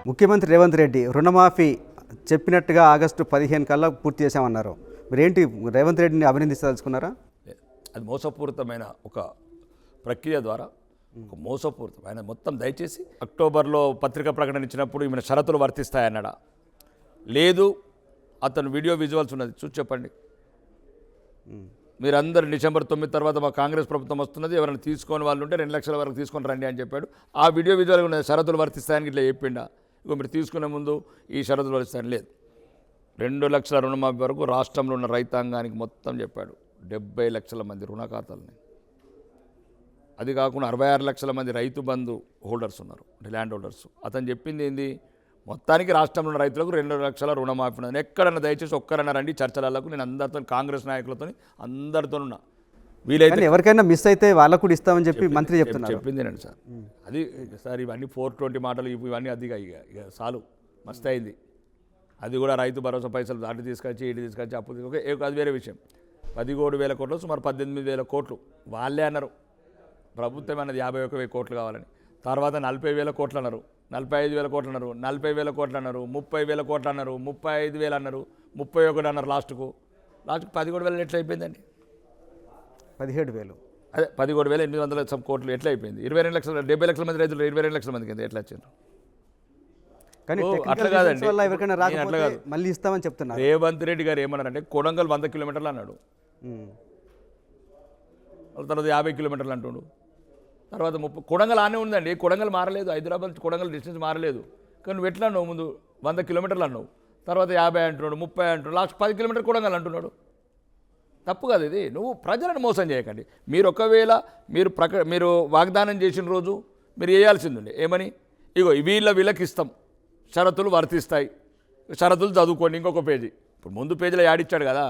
ముఖ్యమంత్రి రేవంత్ రెడ్డి రుణమాఫీ చెప్పినట్టుగా ఆగస్టు 15 కల్లా పూర్తి చేశామన్నారు. మీరేంటి రేవంత్ రెడ్డిని అభినందించదలుచుకున్నారా? అది మోసపూరితమైన ఒక ప్రక్రియ ద్వారా ఒక మోసపూరితం. ఆయన మొత్తం దయచేసి అక్టోబర్లో పత్రికా ప్రకటన ఇచ్చినప్పుడు ఈమె షరతులు వర్తిస్తాయన్నాడా? లేదు, అతను వీడియో విజువల్స్ ఉన్నది, చూసి చెప్పండి. మీరందరూ డిసెంబర్ 9 తర్వాత మా కాంగ్రెస్ ప్రభుత్వం వస్తున్నది, ఎవరైనా తీసుకొని వాళ్ళు ఉంటే 2 లక్షల వరకు తీసుకొని రండి అని చెప్పాడు. ఆ వీడియో విజువల్ ఉన్నది. షరతులు వర్తిస్తాయని ఇట్లా చెప్పిండా? ఇక మీరు తీసుకునే ముందు ఈ షరతులు వర్తిస్తాయని లేదు. 2 లక్షల రుణమాఫీ వరకు రాష్ట్రంలో ఉన్న రైతాంగానికి మొత్తం చెప్పాడు. 70 లక్షల మంది రుణ ఖాతాలని, అది కాకుండా 66 లక్షల మంది రైతు బంధు హోల్డర్స్ ఉన్నారు, అంటే ల్యాండ్ హోల్డర్స్. అతను చెప్పింది ఏంది? మొత్తానికి రాష్ట్రంలో ఉన్న రైతులకు 2 లక్షల రుణమాఫీ ఉన్నది. ఎక్కడన్నా దయచేసి ఒక్కరన్నా రండి చర్చలకు. నేను అందరితో, కాంగ్రెస్ నాయకులతో అందరితో ఉన్నా. వీలైతే ఎవరికైనా మిస్ అయితే వాళ్ళకు కూడా ఇస్తామని చెప్పి మంత్రి చెప్తున్నారు. చెప్పిందేనండి సార్. అది సార్ ఇవన్నీ 420 మాటలు ఇవన్నీ అదిగా ఇక చాలు, మస్తు అయింది. అది కూడా రైతు భరోసా పైసలు అటు తీసుకొచ్చి ఇటు తీసుకొచ్చి అప్పు తీసుకొచ్చి, అది వేరే విషయం. 17,000 కోట్లు, సుమారు 18,000 కోట్లు వాళ్ళే అన్నారు. ప్రభుత్వం అన్నది 51,000 కోట్లు కావాలని. తర్వాత 40,000 కోట్లు అన్నారు, 45,000 కోట్లు అన్నారు, 40,000 కోట్లు అన్నారు, 30,000 కోట్లు అన్నారు, 35,000 అన్నారు, 31 అన్నారు. లాస్ట్కు 17,000 ఎట్లా అయిపోయిందండి? 17,000 అదే 17,800 కోట్లు ఎట్లా అయిపోయింది? 22 లక్షల 70 లక్షల మంది రైతులు 22 లక్షల మందికి ఎట్లా వచ్చారు? కానీ అట్లా కాదండి, అట్లా కాదు, మళ్ళీ ఇస్తామని చెప్తున్నారు. రేవంత్ రెడ్డి గారు ఏమన్నారంటే కొడంగల్ 100 కిలోమీటర్లు అన్నాడు, తర్వాత 50 కిలోమీటర్లు అంటుండు, తర్వాత 30. కొడంగల్ ఆనే ఉందండి, కొడంగల్ మారలేదు. హైదరాబాద్ కొడంగల్ డిస్టెన్స్ మారలేదు. కానీ నువ్వు ఎట్లా అన్నావు? ముందు 100 కిలోమీటర్లు అన్నావు, తర్వాత 50 అంటున్నాడు, 30 అంటున్నాడు, లాస్ట్ 10 కిలోమీటర్ కొడంగల్ అంటున్నాడు. తప్పు కదా ఇది. నువ్వు ప్రజలను మోసం చేయకండి. మీరు ఒకవేళ మీరు వాగ్దానం చేసిన రోజు మీరు వేయాల్సింది ఉండే ఏమని, ఇగో వీళ్ళకి ఇస్తాం, షరతులు వర్తిస్తాయి, షరతులు చదువుకోండి. ఇంకొక పేజీ, ఇప్పుడు ముందు పేజీలో యాడిచ్చాడు కదా.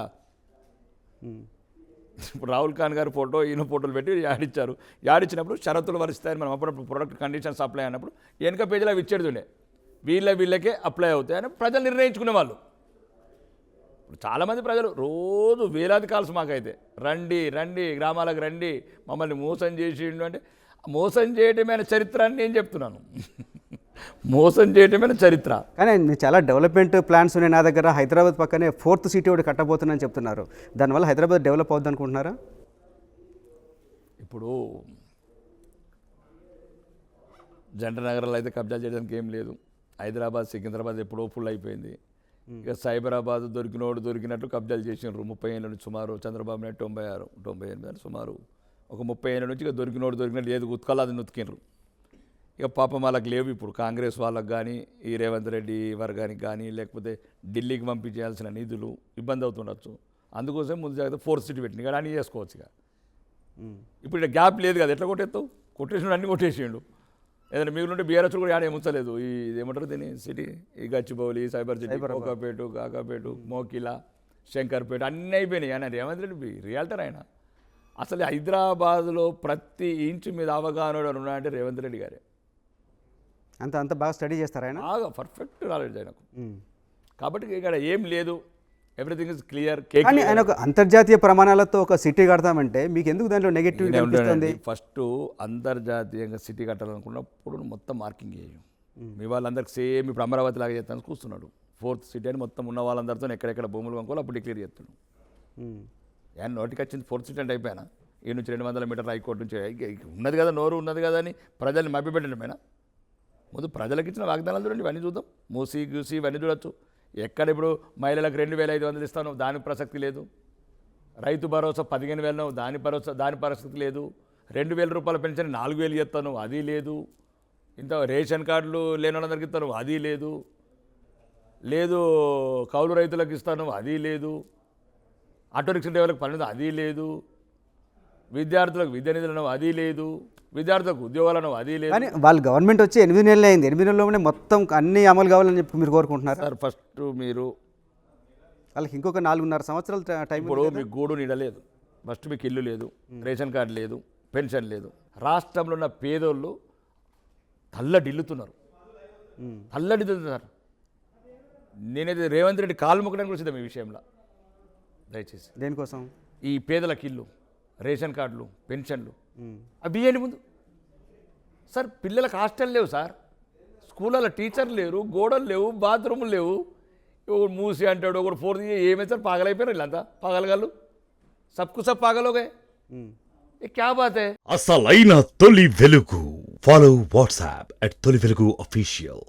ఇప్పుడు రాహుల్ ఖాన్ గారు ఫోటో, ఈయన ఫోటోలు పెట్టి యాడిచ్చారు. యాడిచ్చినప్పుడు షరతులు వర్తిస్తాయని మనం అప్పుడప్పుడు ప్రొడక్ట్ కండిషన్స్ అప్లై అయినప్పుడు వెనక పేజీలో అవి ఇచ్చేది ఉండే, వీళ్ళకే అప్లై అవుతాయి అని ప్రజలు నిర్ణయించుకునే వాళ్ళు. ఇప్పుడు చాలామంది ప్రజలు రోజు వేలాది కాల్స్ మాకైతే, రండి రండి గ్రామాలకు రండి, మమ్మల్ని మోసం చేసిండు అంటే, మోసం చేయటమైన చరిత్ర అని నేను చెప్తున్నాను. మోసం చేయటమైన చరిత్ర. కానీ చాలా డెవలప్మెంట్ ప్లాన్స్ ఉన్నాయి నా దగ్గర. హైదరాబాద్ పక్కనే 4th సిటీ ఒకటి కట్టబోతుందని చెప్తున్నారు. దానివల్ల హైదరాబాద్ డెవలప్ అవుద్ది అనుకుంటున్నారా? ఇప్పుడు జంట నగరాలు అయితే కబ్జా చేయడానికి ఏం లేదు. హైదరాబాద్, సికింద్రాబాద్ ఎప్పుడో ఫుల్ అయిపోయింది. ఇక సైబరాబాద్ దొరికినట్టు కబ్జాలు చేసినారు 30 ఏళ్ళ నుంచి. సుమారు చంద్రబాబు నాయుడు 98 సుమారు ఒక 30 ఏళ్ళ నుంచి ఇక దొరికినట్టు ఏది ఉత్కలు అది ఉతికినరు. ఇక పాపం వాళ్ళకి లేవు. ఇప్పుడు కాంగ్రెస్ వాళ్ళకి కానీ, ఈ రేవంత్ రెడ్డి వర్గానికి కానీ, లేకపోతే ఢిల్లీకి పంపించాల్సిన నిధులు ఇబ్బంది అవుతుండొచ్చు. అందుకోసం ముందు జాగ్రత్త 4th సిటీ పెట్టింది ఇక్కడ అన్నీ చేసుకోవచ్చు. ఇక ఇప్పుడు ఇక్కడ గ్యాప్ లేదు కదా, ఎట్లా కొట్టేస్తావు? కొట్టేసిండు, అన్నీ కొట్టేసిండు. ఏదైనా మిగిలింటే బీఆర్ఎస్ కూడా ఏమైనా ఉంచలేదు. ఈ ఏమంటారు దీన్ని సిటీ, ఈ గచ్చిబౌలి, సైబర్ సిటీ, కోకాపేట, కాకాపేట, మోకిలా, శంకర్పేట అన్నీ అయిపోయినాయి. ఆయన రేవంత్ రెడ్డి రియాల్టర్. ఆయన అసలు హైదరాబాద్లో ప్రతి ఇంచు మీద అవగాహన ఉన్నాయంటే రేవంత్ రెడ్డి గారే. అంత బాగా స్టడీ చేస్తారు ఆయన, బాగా పర్ఫెక్ట్ నాలెడ్జ్ ఆయనకు. కాబట్టి ఇక్కడ ఏం లేదు, ఎవ్రీథింగ్ ఇస్ క్లియర్. కానీ ఆయన ఒక అంతర్జాతీయ ప్రమాణాలతో ఒక సిటీ కడతామంటే మీకు ఎందుకు దాంట్లో నెగటివ్ అనిపిస్తుంది? ఫస్ట్ అంతర్జాతీయంగా సిటీ కట్టాలనుకున్నప్పుడు మొత్తం మార్కింగ్ చేయు. మీ వాళ్ళందరికీ సేమ్ ఇప్పుడు అమరావతి లాగా చేస్తాను కూర్చున్నాడు. 4th సిటీ అని మొత్తం ఉన్న వాళ్ళందరితో ఎక్కడెక్కడ భూములు కొనుక్కోవాలి అప్పుడు డిక్లేర్ చేస్తాడు. ఆయన నోటికి వచ్చింది 4th సిటీ అంటే అయిపోయినా ఈ నుంచి 200 మీటర్ల హైకోర్టు నుంచి ఉన్నది కదా, నోరు ఉన్నది కదా అని ప్రజల్ని మభ్యపెట్టడమేనా? ముందు ప్రజలకు ఇచ్చిన వాగ్దానాలు చూడండి, ఇవన్నీ చూద్దాం. మూసి గూసి ఇవన్నీ చూడొచ్చు. ఎక్కడ ఇప్పుడు మహిళలకు 2,500 ఇస్తాను, దానికి ప్రసక్తి లేదు. రైతు భరోసా 15,000, దాని ప్రసక్తి లేదు. 2,000 రూపాయల పెన్షన్ 4,000 ఇస్తాను, అది లేదు. ఇంత రేషన్ కార్డులు లేని వాళ్ళందరికి ఇస్తాను, అది లేదు. కౌలు రైతులకు ఇస్తాను, అది లేదు. ఆటో రిక్షా డ్రైవర్లకు పని, అది లేదు. విద్యార్థులకు విద్యా నిధులను, అది లేదు. విద్యార్థులకు ఉద్యోగాలను, అది లేదు. కానీ వాళ్ళు గవర్నమెంట్ వచ్చి 8 నెలలు అయింది. 8 నెలల్లోనే మొత్తం అన్ని అమలు కావాలని చెప్పి మీరు కోరుకుంటున్నారు సార్? ఫస్ట్ మీరు వాళ్ళకి ఇంకొక 4.5 సంవత్సరాలు టైం. ఇప్పుడు మీకు గూడు నీడలేదు, ఫస్ట్ మీకు ఇల్లు లేదు, రేషన్ కార్డు లేదు, పెన్షన్ లేదు. రాష్ట్రంలో ఉన్న పేదోళ్ళు తల్లడిల్లుతున్నారు. నేనైతే రేవంత్ రెడ్డి కాలు మొక్కడానికి కూడా సిద్ధం ఈ విషయంలో. దయచేసి దేనికోసం? ఈ పేదలకు ఇల్లు, రేషన్ కార్డులు, పెన్షన్లు అవి ఇవ్వండి ముందు. సార్ పిల్లలకు హాస్టల్ లేవు సార్, స్కూళ్ళలో టీచర్లు లేరు, గోడలు లేవు, బాత్రూములు లేవు. ఒకడు మూసి అంటాడు, ఒకడు ఫోర్త్ ఏమైతే పాగలైపోయారు వీళ్ళంతా పాగలగాళ్ళు. సబ్కు సబ్ పాగలోగే. ఏ క్యా బాత్ హై? అసలైన తొలి వెలుగు. ఫాలో వాట్సాప్ @తొలి వెలుగు అఫీషియల్.